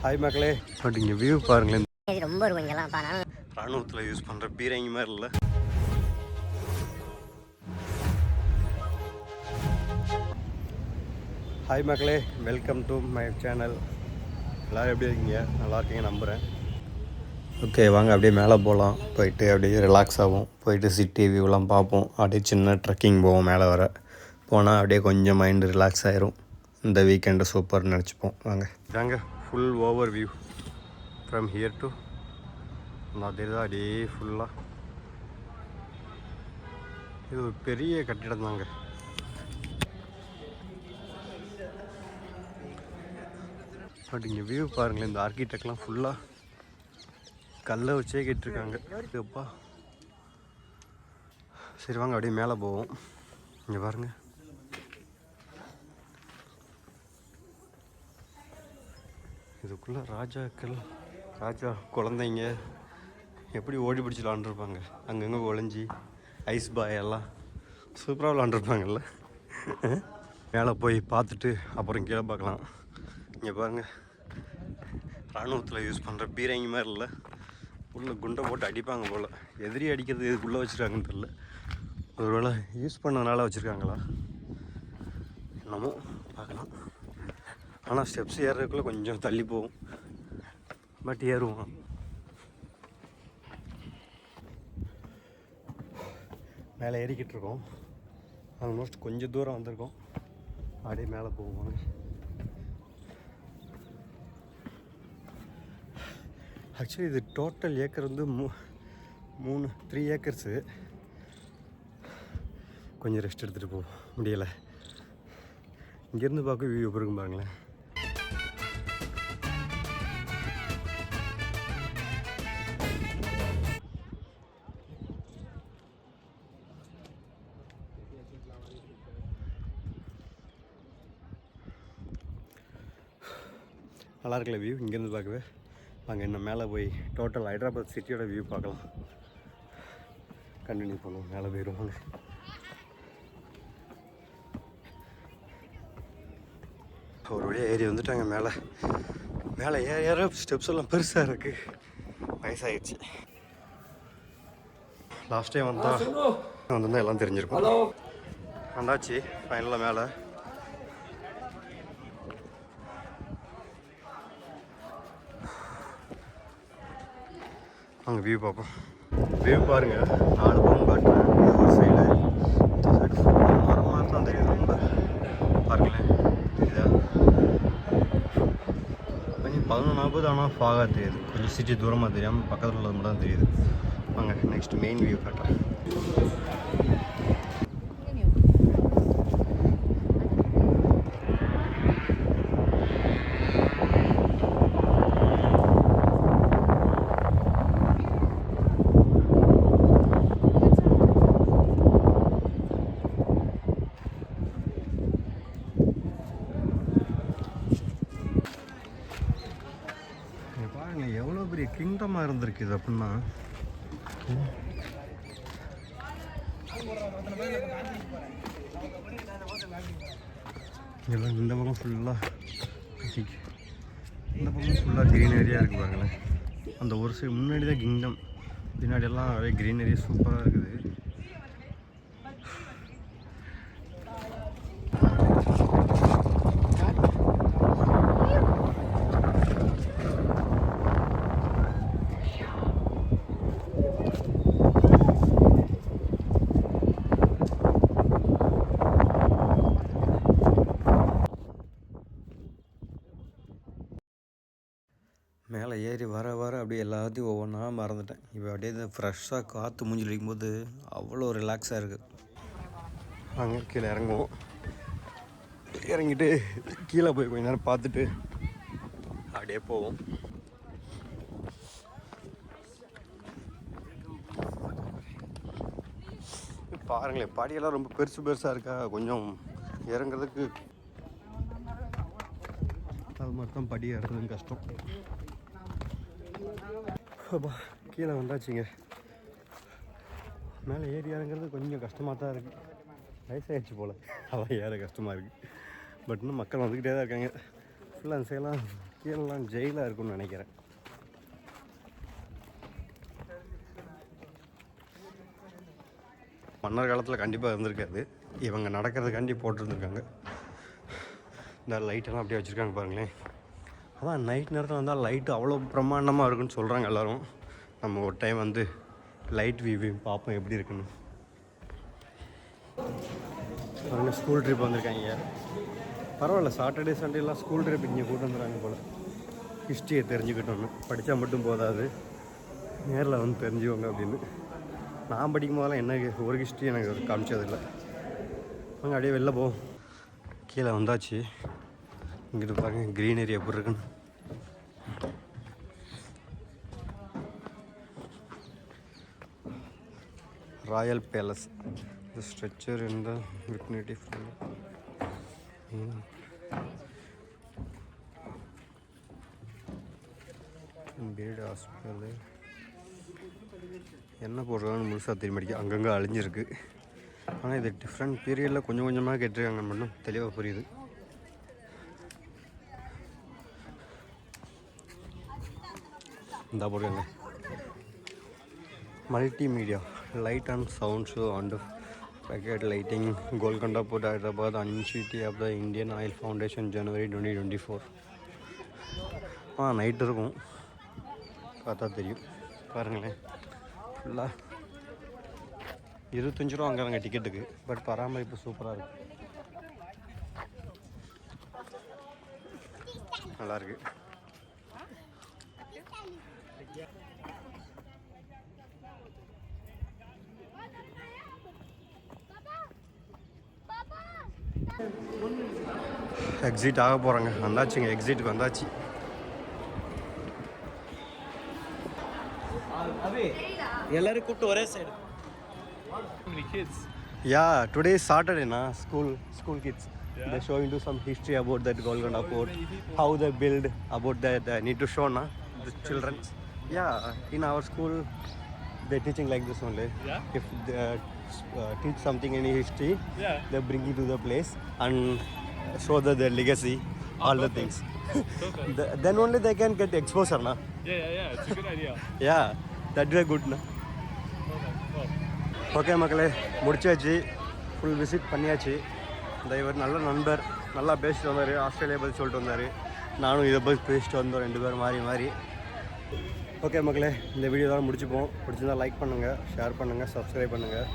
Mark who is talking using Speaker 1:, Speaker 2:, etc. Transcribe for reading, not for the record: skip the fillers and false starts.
Speaker 1: Hi மக்களே, but இங்கே view பாருங்களேன்.
Speaker 2: ரொம்ப இருக்கும் இங்கெல்லாம்.
Speaker 1: ராணுவத்தில் யூஸ் பண்ணுற பீரங்கி மாதிரி இல்லை. ஹாய் மக்களே, வெல்கம் டு மை சேனல். எல்லோரும் எப்படி இருக்கீங்க? நல்லா இருக்கீங்க நம்புகிறேன். ஓகே, வாங்க அப்படியே மேலே போகலாம். போயிட்டு அப்படியே ரிலாக்ஸ் ஆகும். போயிட்டு சிட்டி வியூலாம் பார்ப்போம். அப்படியே சின்ன ட்ரெக்கிங் போவோம். மேலே வர போனால் அப்படியே கொஞ்சம் மைண்டு ரிலாக்ஸ் ஆகிரும். இந்த வீக்கெண்டு சூப்பர்னு நினச்சிப்போம். வாங்க வாங்க. Full over view from here to அதே தான் அப்படியே ஃபுல்லாக. இது ஒரு பெரிய கட்டிடம் தாங்க. பட் இங்கே வியூ பாருங்களேன். இந்த ஆர்கிடெக்ட்லாம் ஃபுல்லாக கல்லை வச்சே கேட்டிருக்காங்க. எப்பா, சரி வாங்க அப்படியே மேலே போவோம். இங்கே பாருங்கள், இதுக்குள்ளே ராஜா குழந்தைங்க எப்படி ஓடி பிடிச்சி விளாண்டுருப்பாங்க. அங்கங்கே ஒளிஞ்சி ஐஸ் பாய் எல்லாம் சூப்பராக விளாண்டுருப்பாங்கல்ல. மேலே போய் பார்த்துட்டு அப்புறம் கீழே பார்க்கலாம். இங்கே பாருங்கள், இராணுவத்தில் யூஸ் பண்ணுற பீரங்கி மாதிரி இல்லை. உள்ளே குண்டை போட்டு அடிப்பாங்க போல். எதிரி அடிக்கிறது இதுக்குள்ளே வச்சுருக்காங்கன்னு தெரில. ஒருவேளை யூஸ் பண்ணதுனால வச்சுருக்காங்களா என்னமோ, பார்க்கலாம். ஆனால் ஸ்டெப்ஸ் ஏறுறதுக்குள்ளே கொஞ்சம் தள்ளி போகும். பட் ஏறுவோம். மேலே ஏறிக்கிட்டு இருக்கோம். ஆல்மோஸ்ட் கொஞ்சம் தூரம் வந்திருக்கோம். அப்படியே மேலே போவோம். ஆக்சுவலி இது டோட்டல் ஏக்கர் வந்து 3 ஏக்கர்ஸு. கொஞ்சம் ரெஸ்ட் எடுத்துகிட்டு போக முடியலை. இங்கேருந்து பார்க்க வியூ எப்படி இருக்கும் பாருங்களேன். நல்லா இருக்குல்ல வியூ இங்கேருந்து பார்க்கவே. அங்கே இன்னும் மேலே போய் டோட்டல் ஹைதராபாத் சிட்டியோட வியூ பார்க்கலாம். கண்டினியூ பண்ணுவோம். மேலே போயிடுவாங்க. ஒரு வழியாக ஏறி வந்துட்டாங்க மேலே. மேலே ஏற ஸ்டெப்ஸ் எல்லாம் பெருசாக இருக்குது. வயசாகிடுச்சு. லாஸ்ட் டைம் வந்தால் எல்லாம் தெரிஞ்சிருக்கும். வந்தாச்சு ஃபைனலாக மேலே. அங்கே வியூ பார்ப்போம். வியூ பாருங்கள். 4 பக்கம் காட்டுறேன். ஒரு சைடு இந்த சைடு ஃபுல்லாக மரம் மாதிரி தான் தெரியுது. ரொம்ப பாருங்களேன், தெரியுதா? கொஞ்சம் 11:40 ஆனால் ஃபாகாக தெரியுது. கொஞ்சம் சிட்டி தூரமாக தெரியாமல் பக்கத்தில் உள்ளது மட்டும் தான் தெரியுது. வாங்க நெக்ஸ்ட் மெயின் வியூ காட்டுறேன். எவ்வளோ பெரிய கிங்டமாக இருந்திருக்கு இது அப்படின்னா. எல்லாம் இந்த பக்கம் ஃபுல்லாக க்ரீனரியாக இருக்குது பாருங்களேன். அந்த ஒரு சைடு முன்னாடி தான் கிங்டம், பின்னாடியெல்லாம் நிறைய க்ரீனரி சூப்பராக இருக்குது. மேலே ஏறி வர அப்படியே எல்லாத்தையும் ஒவ்வொன்றா மறந்துட்டேன். இப்போ அப்படியே இந்த ஃப்ரெஷ்ஷாக காற்று மூஞ்சில் அடிக்கும்போது அவ்வளோ ரிலாக்ஸாக இருக்குது. அங்கே கீழே இறங்குவோம். இறங்கிட்டு கீழே போய் கொஞ்ச நேரம் பார்த்துட்டு அப்படியே போவோம். பாருங்களேன், படியெல்லாம் ரொம்ப பெருசாக இருக்கா. கொஞ்சம் இறங்குறதுக்கு அது மாதிரி தான் படி ஏறுறதுன்னு கஷ்டம். கீழே வந்தாச்சுங்க. மேலே ஏறி இறங்குறது கொஞ்சம் கஷ்டமாக தான் இருக்குது. வயசாகிடுச்சு போல், அதான் ஏற கஷ்டமாக இருக்குது. பட் இன்னும் மக்கள் வந்துக்கிட்டே தான் இருக்காங்க. ஃபுல்லாக அந்த சைடெல்லாம் கீழெல்லாம் ஜெயிலாக இருக்கும்னு நினைக்கிறேன். மன்னர் காலத்தில் கண்டிப்பாக இருந்திருக்காது. இவங்க நடக்கிறதுக்காண்டி போட்டிருந்துருக்காங்க. இந்த லைட்டெல்லாம் அப்படியே வச்சுருக்காங்க பாருங்களேன். அதான் நைட் நேரத்தில் வந்தால் லைட்டு அவ்வளோ பிரம்மாண்டமாக இருக்குன்னு சொல்கிறாங்க எல்லோரும். நம்ம ஒரு டைம் வந்து லைட் வியூ பார்ப்போம் எப்படி இருக்குன்னு. பாருங்கள், ஸ்கூல் ட்ரிப் வந்திருக்காங்க. பரவாயில்ல, சாட்டர்டே சண்டேலாம் ஸ்கூல் ட்ரிப் இங்கே கூட்டு வந்துடுறாங்க போல். ஹிஸ்ட்ரியை தெரிஞ்சுக்கிட்டோன்னு, படித்தா மட்டும் போதாது, நேரில் வந்து தெரிஞ்சுக்கோங்க அப்படின்னு. நான் படிக்கும் போதெல்லாம் என்ன ஒரு ஹிஸ்ட்ரி எனக்கு காமிச்சதில்லை. அங்கே அப்படியே வெளில போவோம். கீழே வந்தாச்சு. இங்கிட்டு பாருங்க க்ரீனரி எப்படி இருக்குன்னு. Royal palace, the structure in the vicinity from bird hospital. என்ன போடுறாங்கன்னு முழுசாக தெரிய மாட்டேங்குது, அங்கங்கே அழிஞ்சிருக்கு. ஆனால் இது டிஃப்ரெண்ட் பீரியடில் கொஞ்சம் கொஞ்சமாக கேட்டிருக்காங்க, மட்டும் தெளிவாக புரியுது. இந்த போடுறாங்க multimedia light and sound show and packet lighting, Golconda fort, Hyderabad, initiative of the Indian Oil Foundation, ஜனவரி 2024. நைட் இருக்கும், பார்த்தா தெரியும். பாருங்களேன், ஃபுல்லாக 25 ரூபா வாங்குறாங்க டிக்கெட்டுக்கு. பட் பராமரிப்பு சூப்பராக இருக்குது, நல்லாயிருக்கு. எக்ஸிட் ஆக போகிறாங்க. வந்தாச்சுங்க, எக்ஸிட்டுக்கு வந்தாச்சு.
Speaker 2: எல்லாரும் கூப்பிட்டு ஒரே side.
Speaker 1: Yeah, today is Saturday, na? School kids. Yeah. They're showing you some history about that Golconda Fort, how they build, about that need to show, na? The children. Yeah, in our school, they're teaching like this only.
Speaker 3: Yeah.
Speaker 1: If they teach something in history,
Speaker 3: Yeah.
Speaker 1: they bring it to the place and show their legacy, all the things. Then only they can get exposure, na?
Speaker 3: Yeah. It's a good idea.
Speaker 1: Yeah, that way good, na? Okay மக்களே, முடிச்சாச்சு. Full visit பண்ணியாச்சு. இந்த இவர் நல்ல நண்பர், நல்லா பேசிட்டு வந்தார். ஆஸ்திரேலியா பற்றி சொல்லிட்டு வந்தார். நானும் இதை பற்றி பேசிட்டு வந்தோம், 2 பேரும் மாறி. ஓகே மக்களே, இந்த வீடியோ தான் முடிச்சுப்போம். பிடிச்சிருந்தால் லைக் பண்ணுங்கள், ஷேர் பண்ணுங்கள், சப்ஸ்கிரைப் பண்ணுங்கள்.